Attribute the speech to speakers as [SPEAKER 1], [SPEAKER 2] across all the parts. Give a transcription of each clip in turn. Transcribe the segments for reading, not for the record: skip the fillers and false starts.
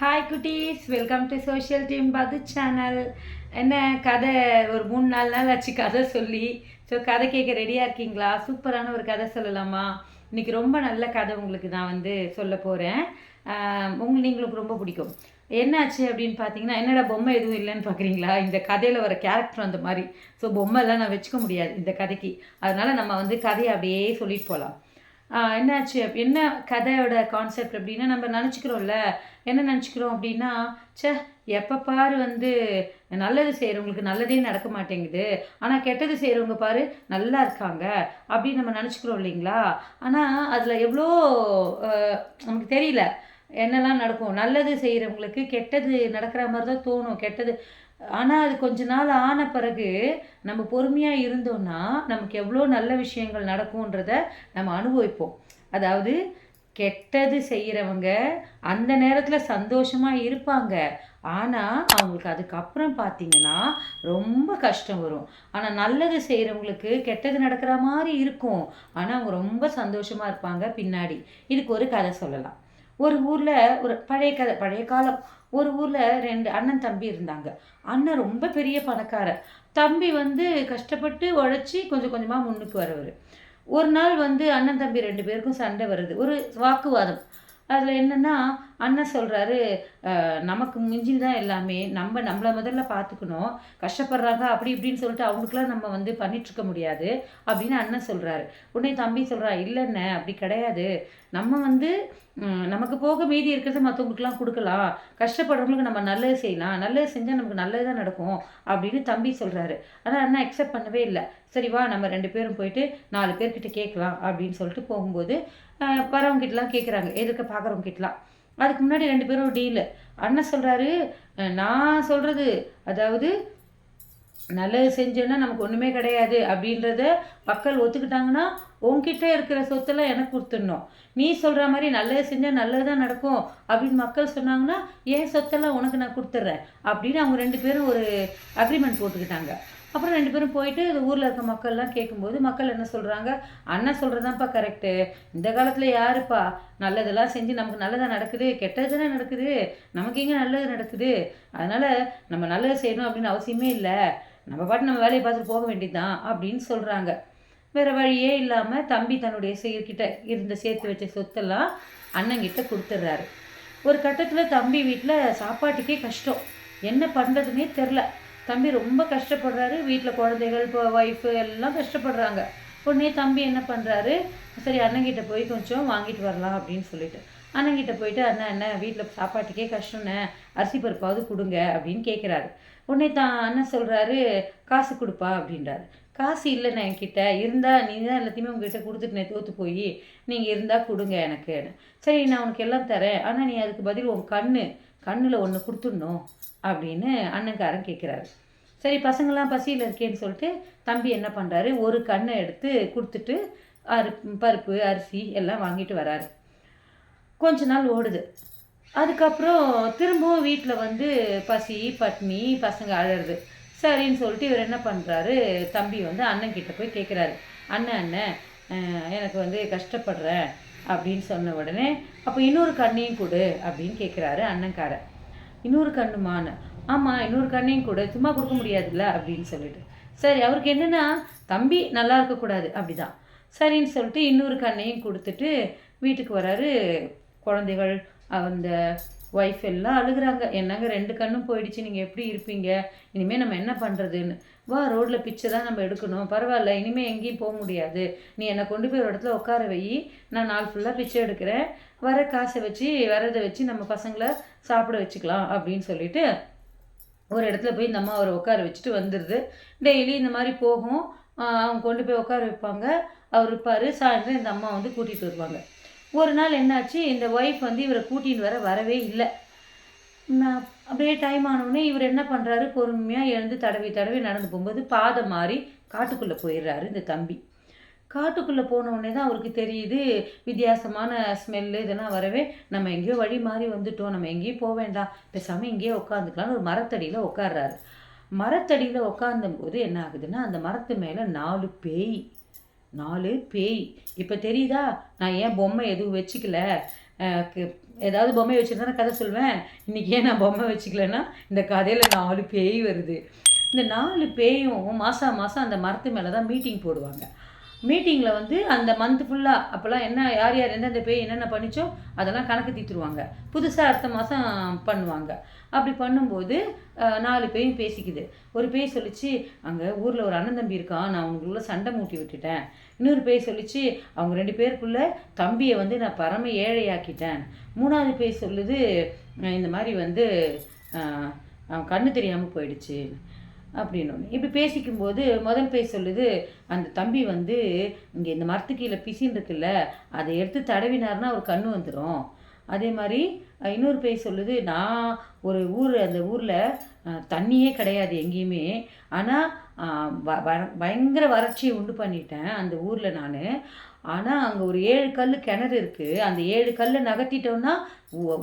[SPEAKER 1] Hi குட்டீஸ், welcome to social team பாது channel. என்ன கதை, ஒரு 3-4 நாள் ஆச்சு கதை சொல்லி. ஸோ கதை கேட்க ரெடியாக இருக்கீங்களா? சூப்பரான ஒரு கதை சொல்லலாமா? இன்றைக்கி ரொம்ப நல்ல கதை உங்களுக்கு நான் சொல்ல போகிறேன். நீங்களுக்கு ரொம்ப பிடிக்கும். என்னாச்சு அப்படின்னு பார்த்தீங்கன்னா, என்னடா பொம்மை எதுவும் இல்லைன்னு பார்க்குறீங்களா? இந்த கதையில் வர கேரக்டர் அந்த மாதிரி. ஸோ பொம்மைலாம் நான் வச்சுக்க முடியாது இந்த கதைக்கு. அதனால் நம்ம கதையை அப்படியே சொல்லிட்டு போகலாம். என்னாச்சு என்ன கதையோட கான்செப்ட் அப்படின்னா, நம்ம நினச்சிக்கிறோம்ல, என்ன நினச்சிக்கிறோம் அப்படின்னா, ச்சே எப்போ பாரு நல்லது செய்கிறவங்களுக்கு நல்லதே நடக்க மாட்டேங்குது, ஆனால் கெட்டது செய்கிறவங்க பாரு நல்லா இருக்காங்க அப்படின்னு நம்ம நினச்சிக்கிறோம் இல்லைங்களா? ஆனால் அதில் எவ்வளோ நமக்கு தெரியல என்னெல்லாம் நடக்கும். நல்லது செய்கிறவங்களுக்கு கெட்டது நடக்கிற மாதிரி தான் தோணும். கெட்டது ஆனால் அது கொஞ்ச நாள் ஆன பிறகு நம்ம பொறுமையாக இருந்தோம்னா நமக்கு எவ்வளோ நல்ல விஷயங்கள் நடக்கும்ன்றத நம்ம அனுபவிப்போம். அதாவது கெட்டது செய்கிறவங்க அந்த நேரத்தில் சந்தோஷமாக இருப்பாங்க. ஆனால் அவங்களுக்கு அதுக்கப்புறம் பார்த்தீங்கன்னா ரொம்ப கஷ்டம் வரும். ஆனால் நல்லது செய்கிறவங்களுக்கு கெட்டது நடக்கிற மாதிரி இருக்கும், ஆனால் அவங்க ரொம்ப சந்தோஷமாக இருப்பாங்க பின்னாடி. இதுக்கு ஒரு கதை சொல்லலாம். ஒரு ஊரில் ஒரு பழைய கதை, பழைய காலம். ஒரு ஊரில் 2 அண்ணன் தம்பி இருந்தாங்க. அண்ணன் ரொம்ப பெரிய பணக்காரர். தம்பி கஷ்டப்பட்டு உழைச்சி கொஞ்சம் கொஞ்சமாக முன்னுக்கு வரவர். ஒரு நாள் அண்ணன் தம்பி 2 பேருக்கும் சண்டை வருது, ஒரு வாக்குவாதம். அதில் என்னென்னா, அண்ணன் சொல்கிறாரு, நமக்கு மிஞ்சி தான் எல்லாமே, நம்மளை முதல்ல பார்த்துக்கணும், கஷ்டப்படுறாங்க அப்படி இப்படின்னு சொல்லிட்டு அவங்களுக்குலாம் நம்ம பண்ணிகிட்ருக்க முடியாது அப்படின்னு அண்ணன் சொல்கிறாரு. உடனே தம்பி சொல்கிறா, இல்லைண்ணே அப்படி கிடையாது, நம்ம நமக்கு போக மீதி இருக்கிறத மற்றவங்களுக்குலாம் கொடுக்கலாம், கஷ்டப்படுறவங்களுக்கு நம்ம நல்லது செய்யலாம், நல்லது செஞ்சால் நமக்கு நல்லது தான் நடக்கும் அப்படின்னு தம்பி சொல்கிறாரு. ஆனால் அண்ணன் அக்செப்ட் பண்ணவே இல்லை. சரி வா, நம்ம 2 பேரும் போயிட்டு 4 பேர்கிட்ட கேட்கலாம் அப்படின்னு சொல்லிட்டு போகும்போது வரவங்கிட்டலாம் கேட்குறாங்க, எதுக்கு பார்க்குறவங்கிட்டலாம். அதுக்கு முன்னாடி 2 பேரும் டீலு. அண்ணன் சொல்கிறாரு, நான் சொல்கிறது, அதாவது நல்லது செஞ்சோன்னா நமக்கு ஒன்றுமே கிடையாது அப்படின்றத மக்கள் ஒத்துக்கிட்டாங்கன்னா உன்கிட்ட இருக்கிற சொத்தெல்லாம் எனக்கு கொடுத்துடணும். நீ சொல்கிற மாதிரி நல்லது செஞ்சால் நல்லது தான் நடக்கும் அப்படின்னு மக்கள் சொன்னாங்கன்னா என் சொத்தெல்லாம் உனக்கு நான் கொடுத்துட்றேன் அப்படின்னு அவங்க 2 பேரும் ஒரு அக்ரிமெண்ட் போட்டுக்கிட்டாங்க. அப்புறம் 2 பேரும் போயிட்டு இந்த ஊரில் இருக்க மக்கள்லாம் கேட்கும்போது மக்கள் என்ன சொல்கிறாங்க, அண்ணன் சொல்கிறதான்ப்பா கரெக்டு, இந்த காலத்தில் யாருப்பா நல்லதெல்லாம் செஞ்சு நமக்கு நல்லதாக நடக்குது, கெட்டது தானே நடக்குது, நமக்கு எங்கே நல்லது நடக்குது, அதனால் நம்ம நல்லது செய்யணும் அப்படின்னு அவசியமே இல்லை, நம்ம பாட்டு நம்ம வேலையை பார்த்துட்டு போக வேண்டியது தான் அப்படின்னு சொல்கிறாங்க. வேறு வழியே இல்லாமல் தம்பி தன்னுடைய இருந்த சேர்த்து வச்ச சொத்தெல்லாம் அண்ணங்கிட்ட கொடுத்துட்றாரு. ஒரு கட்டத்தில் தம்பி வீட்டில் சாப்பாட்டுக்கே கஷ்டம், என்ன பண்ணுறதுனே தெரில. தம்பி ரொம்ப கஷ்டப்படுறாரு, வீட்டில் குழந்தைகள் இப்போ ஒய்ஃபு எல்லாம் கஷ்டப்படுறாங்க. உடனே தம்பி என்ன பண்ணுறாரு, சரி அண்ணங்கிட்ட போய் கொஞ்சம் வாங்கிட்டு வரலாம் அப்படின்னு சொல்லிட்டு அண்ணங்கிட்ட போயிட்டு, அண்ணன் வீட்டில் சாப்பாட்டுக்கே கஷ்டம்ண்ணே, அரிசி பருப்பாவது கொடுங்க அப்படின்னு கேட்குறாரு. உடனே அண்ணன் சொல்கிறாரு, காசு கொடுப்பா அப்படின்றாரு. காசு இல்லைண்ணே என்கிட்ட, இருந்தால் நீ தான் எல்லாத்தையுமே உங்ககிட்ட கொடுத்துட்டு தோற்று போய், நீங்கள் இருந்தால் கொடுங்க எனக்கு. சரி நான் உனக்கு எல்லாம் தரேன், ஆனால் நீ அதுக்கு பதில் உன் கண்ணில் ஒன்று கொடுத்துடணும் அப்படின்னு அண்ணன்காரன் கேட்குறாரு. சரி பசங்களாம் பசியில் இருக்கேன்னு சொல்லிட்டு தம்பி என்ன பண்ணுறாரு, ஒரு கண்ணை எடுத்து கொடுத்துட்டு பருப்பு அரிசி எல்லாம் வாங்கிட்டு வராரு. கொஞ்ச நாள் ஓடுது. அதுக்கப்புறம் திரும்பவும் வீட்டில் பசி பட்னி பசங்க அழறது. சரின்னு சொல்லிட்டு இவர் என்ன பண்ணுறாரு, தம்பி அண்ணன்கிட்ட போய் கேட்குறாரு, அண்ணன் எனக்கு கஷ்டப்படுறேன் அப்படின்னு சொன்ன உடனே, அப்போ இன்னொரு கண்ணையும் கொடு அப்படின்னு கேட்குறாரு அண்ணன்காரன். இன்னொரு கண்ணுமான, ஆமாம் இன்னொரு கண்ணையும் கொடு, சும்மா கொடுக்க முடியாதுல்ல அப்படின்னு சொல்லிட்டு. சரி அவருக்கு என்னென்னா தம்பி நல்லா இருக்கக்கூடாது அப்படிதான். சரின்னு சொல்லிட்டு இன்னொரு கண்ணையும் கொடுத்துட்டு வீட்டுக்கு வராரு. குழந்தைகள் அந்த ஒய்ஃப் எல்லாம் அழுகுறாங்க, என்னங்க 2 கண்ணும் போயிடுச்சு, நீங்கள் எப்படி இருப்பீங்க, இனிமேல் நம்ம என்ன பண்ணுறதுன்னு. வா ரோட்டில் பிச்சை தான் நம்ம எடுக்கணும், பரவாயில்ல இனிமேல் எங்கேயும் போக முடியாது, நீ என்னை கொண்டு போய் ஒரு இடத்துல உட்கார வை, நான் நாள் ஃபுல்லாக பிச்சை எடுக்கிறேன், வர காசை வச்சு வரதை வச்சு நம்ம பசங்களை சாப்பிட வச்சுக்கலாம் அப்படின்னு சொல்லிட்டு ஒரு இடத்துல போய் இந்த அம்மா அவரை உட்கார வச்சுட்டு வந்துடுது. டெய்லி இந்த மாதிரி போகும், அவங்க கொண்டு போய் உட்கார வைப்பாங்க, அவர் இருப்பார். சாயந்தரம் இந்த அம்மா கூட்டிகிட்டு வருவாங்க. ஒரு நாள் என்னாச்சு, இந்த ஒய்ஃப் இவரை கூட்டின்னு வரவே இல்லை. நான் அப்படியே டைம் ஆனவுடனே இவர் என்ன பண்ணுறாரு, பொறுமையாக எழுந்து தடவி தடவி நடந்து போகும்போது பாதை மாறி காட்டுக்குள்ளே போயிடுறாரு இந்த தம்பி. காட்டுக்குள்ளே போனவுடனே தான் அவருக்கு தெரியுது, வித்தியாசமான ஸ்மெல்லு இதெல்லாம் வரவே, நம்ம எங்கேயோ வழி மாறி வந்துட்டோம், நம்ம எங்கேயும் போக வேண்டாம், பேசாமல் இங்கேயே உட்காந்துக்கலான்னு ஒரு மரத்தடியில் உட்கார்றாரு. மரத்தடியில் உட்காந்தம்போது என்ன ஆகுதுன்னா, அந்த மரத்து மேலே 4 பேய். இப்போ தெரியுதா நான் ஏன் பொம்மை எதுவும் வச்சுக்கல, ஏதாவது பொம்மை வச்சுருந்தா கதை சொல்வேன். இன்றைக்கி ஏன் நான் பொம்மை வச்சுக்கலன்னா இந்த கதையில் 4 பேய் வருது. இந்த 4 பேயும் மாதம் அந்த மரத்து மேலே தான் மீட்டிங் போடுவாங்க. மீட்டிங்கில் வந்து அந்த மந்த் ஃபுல்லாக அப்போல்லாம் என்ன யார் யார் எந்தெந்த பேய் என்னென்ன பண்ணிச்சோ அதெல்லாம் கணக்கு தீர்த்துருவாங்க. புதுசாக அடுத்த மாதம் பண்ணுவாங்க. அப்படி பண்ணும்போது 4 பேயும் பேசிக்குது. ஒரு பேய் சொல்லிச்சு, அங்கே ஊரில் ஒரு அண்ணன் தம்பி இருக்கான், நான் அவங்களுக்குள்ள சண்டை மூட்டி விட்டுட்டேன். இன்னொரு பேய் சொல்லிச்சு, அவங்க 2 பேருக்குள்ள தம்பியை வந்து நான் பரம ஏழையாக்கிட்டேன். 3வது பேய் சொல்லுது, இந்த மாதிரி வந்து அவன் கண்ணு தெரியாமல் போயிடுச்சு அப்படின்னு. இப்படி பேசிக்கும்போது முதல் பேய் சொல்லுது, அந்த தம்பி வந்து இங்கே இந்த மரத்து கீழே பிசின் இருக்குல்ல, அதை எடுத்து தடவினார்னா அவர் கண்ணு வந்துடும். அதே மாதிரி இன்னொரு பேய் சொல்லுது, நான் ஒரு அந்த ஊரில் தண்ணியே கிடையாது எங்கேயுமே, ஆனால் பயங்கர வறட்சியை உண்டு பண்ணிட்டேன் அந்த ஊரில் நான். ஆனால் அங்கே ஒரு 7 கல் கிணறு இருக்குது, அந்த 7 கல்லை நகர்த்திட்டோம்னா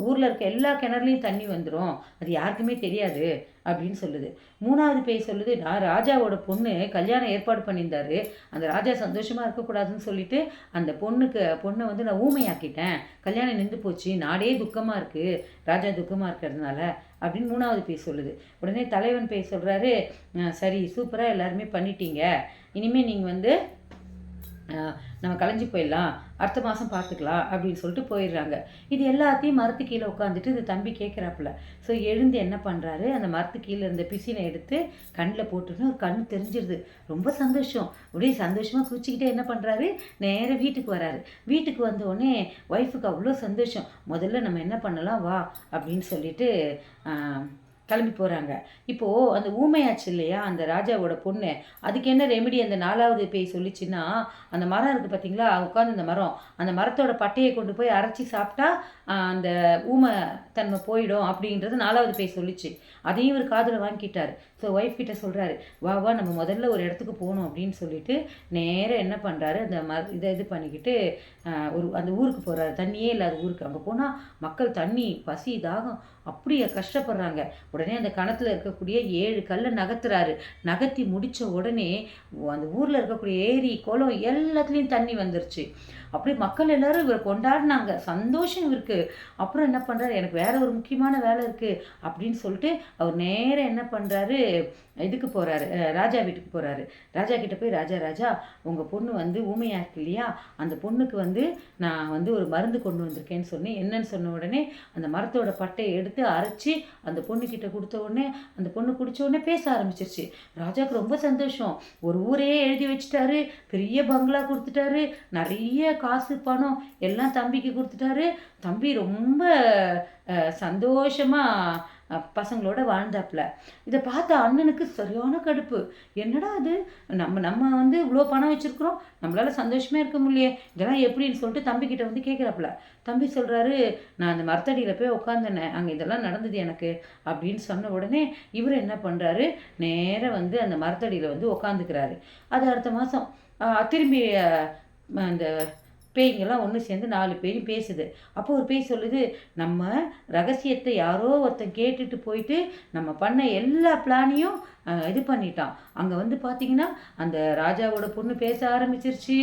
[SPEAKER 1] ஊரில் இருக்க எல்லா கிணறுலையும் தண்ணி வந்துடும், அது யாருக்குமே தெரியாது அப்படின்னு சொல்லுது. 3வது பேய் சொல்லுது, நான் ராஜாவோட பொண்ணு கல்யாணம் ஏற்பாடு பண்ணியிருந்தாரு, அந்த ராஜா சந்தோஷமாக இருக்கக்கூடாதுன்னு சொல்லிட்டு அந்த பொண்ணை வந்து நான் ஊமையாக்கிட்டேன், கல்யாணம் நின்று போச்சு, நாடே துக்கமாக இருக்குது ராஜா துக்கமாக இருக்கிறதுனால அப்படின்னு 3வது பேய் சொல்லுது. உடனே தலைவன் பேய் சொல்கிறாரு, சரி சூப்பராக எல்லாருமே பண்ணிட்டீங்க, இனிமேல் நீங்கள் வந்து நம்ம கலைஞ்சி போயிடலாம், அடுத்த மாதம் பார்த்துக்கலாம் அப்படின்னு சொல்லிட்டு போயிடுறாங்க. இது எல்லாத்தையும் மரத்து கீழே உட்காந்துட்டு இந்த தம்பி கேட்குறாப்புல. ஸோ எழுந்து என்ன பண்ணுறாரு, அந்த மரத்து கீழே இருந்த பிசினை எடுத்து கண்ணில் போட்டுன்னு ஒரு கண் தெரிஞ்சிருது. ரொம்ப சந்தோஷம், அப்படியே சந்தோஷமாக குச்சிக்கிட்டே என்ன பண்ணுறாரு, நேராக வீட்டுக்கு வராரு. வீட்டுக்கு வந்தோடனே ஒய்ஃபுக்கு அவ்வளோ சந்தோஷம். முதல்ல நம்ம என்ன பண்ணலாம் வா அப்படின்னு சொல்லிட்டு கிளம்பி போகிறாங்க. இப்போது அந்த ஊமையாச்சு இல்லையா அந்த ராஜாவோட பொண்ணு, அதுக்கு என்ன ரெமெடி அந்த 4வது பேய் சொல்லிச்சுன்னா, அந்த மரம் இருக்குது பார்த்தீங்களா, உட்காந்து அந்த மரம், அந்த மரத்தோட பட்டையை கொண்டு போய் அரைச்சி சாப்பிட்டா அந்த ஊமை தன்மை போயிடும் அப்படின்றது 4வது பேய் சொல்லிச்சு. அதையும் ஒரு காதில் வாங்கிட்டார். ஸோ ஒய்ஃப் கிட்ட சொல்கிறாரு, வா வா நம்ம முதல்ல ஒரு இடத்துக்கு போகணும் அப்படின்னு சொல்லிட்டு நேராக என்ன பண்ணுறாரு, அந்த இது பண்ணிக்கிட்டு அந்த ஊருக்கு போகிறாரு, தண்ணியே இல்லாத ஊருக்கு. அங்கே போனால் மக்கள் தண்ணி பசி தாகம் அப்படியே கஷ்டப்படுறாங்க. உடனே அந்த கணத்தில் இருக்கக்கூடிய 7 கல்லை நகர்த்துறாரு. நகர்த்தி முடித்த உடனே அந்த ஊரில் இருக்கக்கூடிய ஏரி குளம் எல்லாத்துலேயும் தண்ணி வந்துருச்சு. அப்படி மக்கள் எல்லாரும் இவரை கொண்டாடினாங்க, சந்தோஷம் இவருக்கு. அப்புறம் என்ன பண்ணுறாரு, எனக்கு வேற ஒரு முக்கியமான வேலை இருக்குது அப்படின்னு சொல்லிட்டு அவர் நேராக என்ன பண்ணுறாரு, இதுக்கு போகிறாரு, ராஜா வீட்டுக்கு போகிறாரு. ராஜா கிட்ட போய், ராஜா உங்கள் பொண்ணு வந்து ஊமையாக இருக்கு இல்லையா, அந்த பொண்ணுக்கு வந்து நான் வந்து ஒரு மருந்து கொண்டு வந்திருக்கேன்னு சொன்னேன். என்னன்னு சொன்ன உடனே அந்த மரத்தோட பட்டையை எடுத்து அரைச்சி அந்த பொண்ணுக்கிட்ட கொடுத்த உடனே அந்த பொண்ணு குடித்த உடனே பேச ஆரம்பிச்சிருச்சு. ராஜாவுக்கு ரொம்ப சந்தோஷம். ஒரு ஊரே எழுதி வச்சுட்டாரு, பெரிய பங்களா கொடுத்துட்டாரு, நிறைய காசு பணம் எல்லாம் தம்பிக்கு கொடுத்துட்டாரு. தம்பி ரொம்ப சந்தோஷமாக பசங்களோட வாழ்ந்தாப்புல. இதை பார்த்த அண்ணனுக்கு சரியான கடுப்பு. என்னடா அது, நம்ம வந்து இவ்வளோ பணம் வச்சுருக்குறோம், நம்மளால சந்தோஷமே இருக்க முடியலையே, இதெல்லாம் எப்படின்னு சொல்லிட்டு தம்பிக்கிட்ட வந்து கேட்குறாப்புல. தம்பி சொல்கிறாரு, நான் அந்த மரத்தடியில் போய் உட்காந்துனேன், அங்கே இதெல்லாம் நடந்தது எனக்கு அப்படின்னு சொன்ன உடனே இவர் என்ன பண்ணுறாரு, நேராக வந்து அந்த மரத்தடியில் வந்து உட்காந்துக்கிறாரு. அது அடுத்த மாதம் திரும்பி அந்த பேய்ங்கெல்லாம் ஒன்று சேர்ந்து 4 பேயும் பேசுது. அப்போ ஒரு பேய் சொல்லுது, நம்ம ரகசியத்தை யாரோ ஒருத்தன் கேட்டுட்டு போயிட்டு நம்ம பண்ண எல்லா பிளானையும் இது பண்ணிட்டான். அங்கே வந்து பார்த்தீங்கன்னா அந்த ராஜாவோட பொண்ணு பேச ஆரம்பிச்சிருச்சு,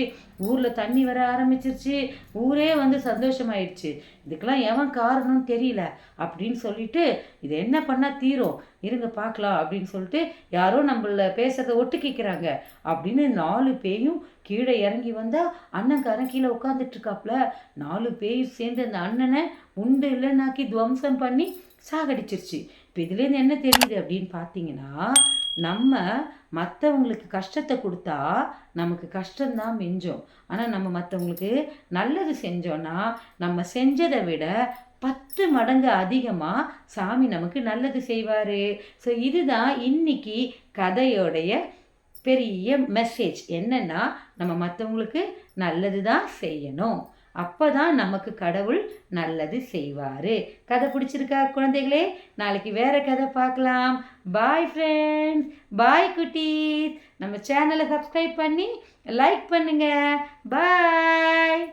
[SPEAKER 1] ஊரில் தண்ணி வர ஆரம்பிச்சிருச்சு, ஊரே வந்து சந்தோஷமாயிடுச்சு. இதுக்கெல்லாம் எவன் காரணம்னு தெரியல அப்படின்னு சொல்லிட்டு இது என்ன பண்ணால் தீரும், இருங்க பார்க்கலாம் அப்படின்னு சொல்லிட்டு யாரோ நம்மள பேசுறதை ஒட்டு கேட்குறாங்க அப்படின்னு 4 பேயும் கீழே இறங்கி வந்தால் அண்ணன்காரன் கீழே உட்காந்துட்டு இருக்காப்புல. 4 பேயும் சேர்ந்து அந்த அண்ணனை உண்டு இல்லைன்னாக்கி துவம்சம் பண்ணி சாகடிச்சிருச்சு. இப்போ இதுலேருந்து என்ன தெரியுது அப்படின்னு பார்த்தீங்கன்னா, நம்ம மற்றவங்களுக்கு கஷ்டத்தை கொடுத்தா நமக்கு கஷ்டம்தான் மிஞ்சம். ஆனால் நம்ம மற்றவங்களுக்கு நல்லது செஞ்சோன்னா நம்ம செஞ்சதை விட 10 மடங்கு அதிகமாக சாமி நமக்கு நல்லது செய்வார். ஸோ இதுதான் இன்னைக்கு கதையோடைய பெரிய மெசேஜ். என்னன்னா, நம்ம மற்றவங்களுக்கு நல்லது தான் செய்யணும், அப்போ தான் நமக்கு கடவுள் நல்லது செய்வார். கதை பிடிச்சிருக்கா குழந்தைகளே? நாளைக்கு வேறு கதை பார்க்கலாம். பாய் ஃப்ரெண்ட்ஸ், பாய் குட்டீஸ். நம்ம சேனலை சப்ஸ்கிரைப் பண்ணி லைக் பண்ணுங்கள். பாய்.